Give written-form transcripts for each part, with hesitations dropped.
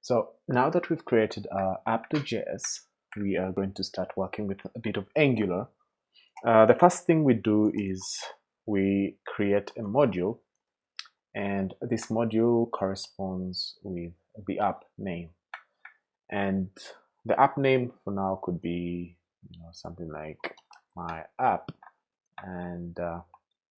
So now that we've created our app.js, we are going to start working with a bit of Angular. The first thing we do is we create a module, and this module corresponds with the app name. And the app name for now could be something like my app, and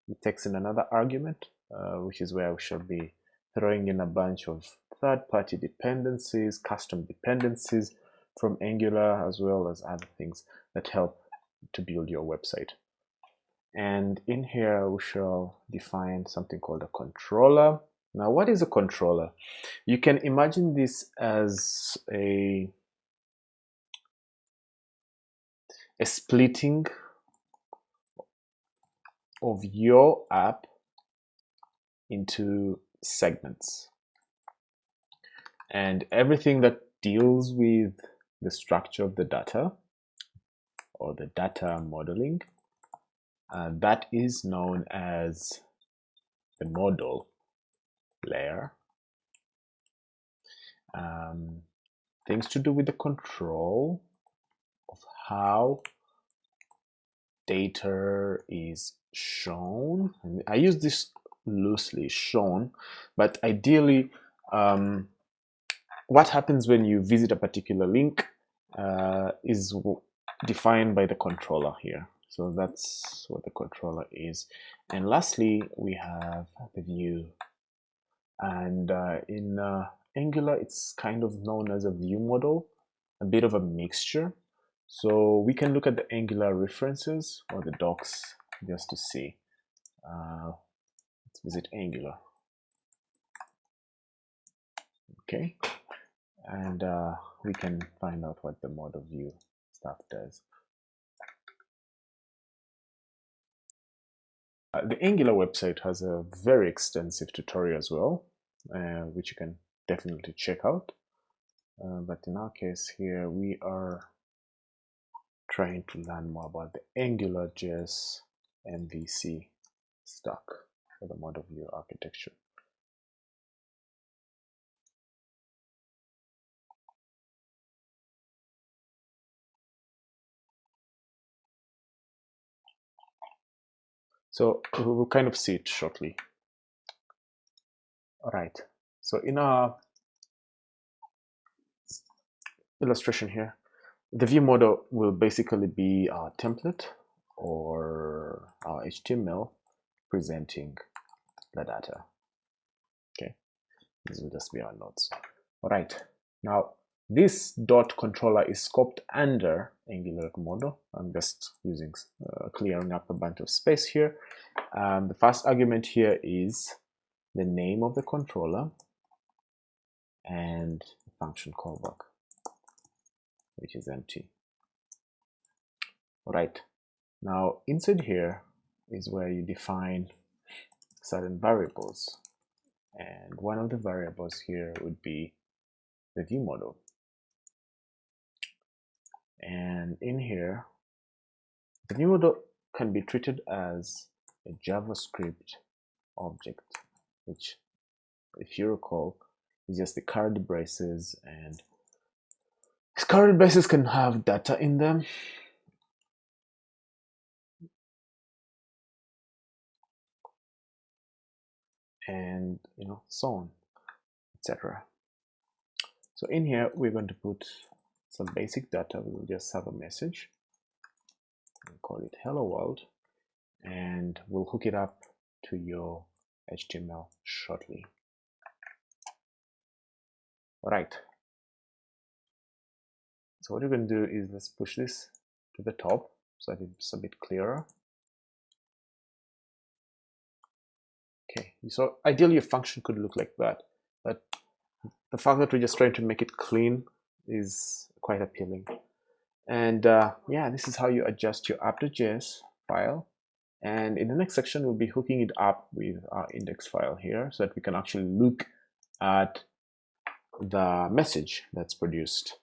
it takes in another argument, which is where we shall be throwing in a bunch of third-party dependencies, custom dependencies from Angular, as well as other things that help to build your website. And in here, we shall define something called a controller. Now, what is a controller? You can imagine this as a splitting of your app into segments. And everything that deals with the structure of the data or the data modeling, that is known as the model layer. Things to do with the control of how data is shown. And I use this loosely, shown, but ideally what happens when you visit a particular link is defined by the controller here. So that's what the controller is. And lastly, we have the view. And in Angular, it's kind of known as a view model, a bit of a mixture. So we can look at the Angular references or the docs just to see. Let's visit Angular. Okay. And we can find out what the model view stuff does. The Angular website has a very extensive tutorial as well, which you can definitely check out. But in our case here, we are trying to learn more about the AngularJS MVC stack for the model view architecture. So we'll kind of see it shortly. All right. So in our illustration here, the view model will basically be our template or our HTML presenting the data. Okay. These will just be our nodes. All right. Now, this dot controller is scoped under Angular model. I'm just using clearing up a bunch of space here. The first argument here is the name of the controller and the function callback, which is empty. All right. Now, inside here is where you define certain variables. And one of the variables here would be the view model. And in here, the view model can be treated as a JavaScript object, which, if you recall, is just the curly braces, and these curly braces can have data in them. And so on, etc. So in here, we're going to put some basic data. We will just have a message. We'll call it hello world, and we'll hook it up to your HTML shortly. All right. So what we're going to do is let's push this to the top so that it's a bit clearer. Okay, so ideally your function could look like that, but the fact that we're just trying to make it clean is quite appealing. And yeah, this is how you adjust your app.js file. And in the next section, we'll be hooking it up with our index file here so that we can actually look at the message that's produced.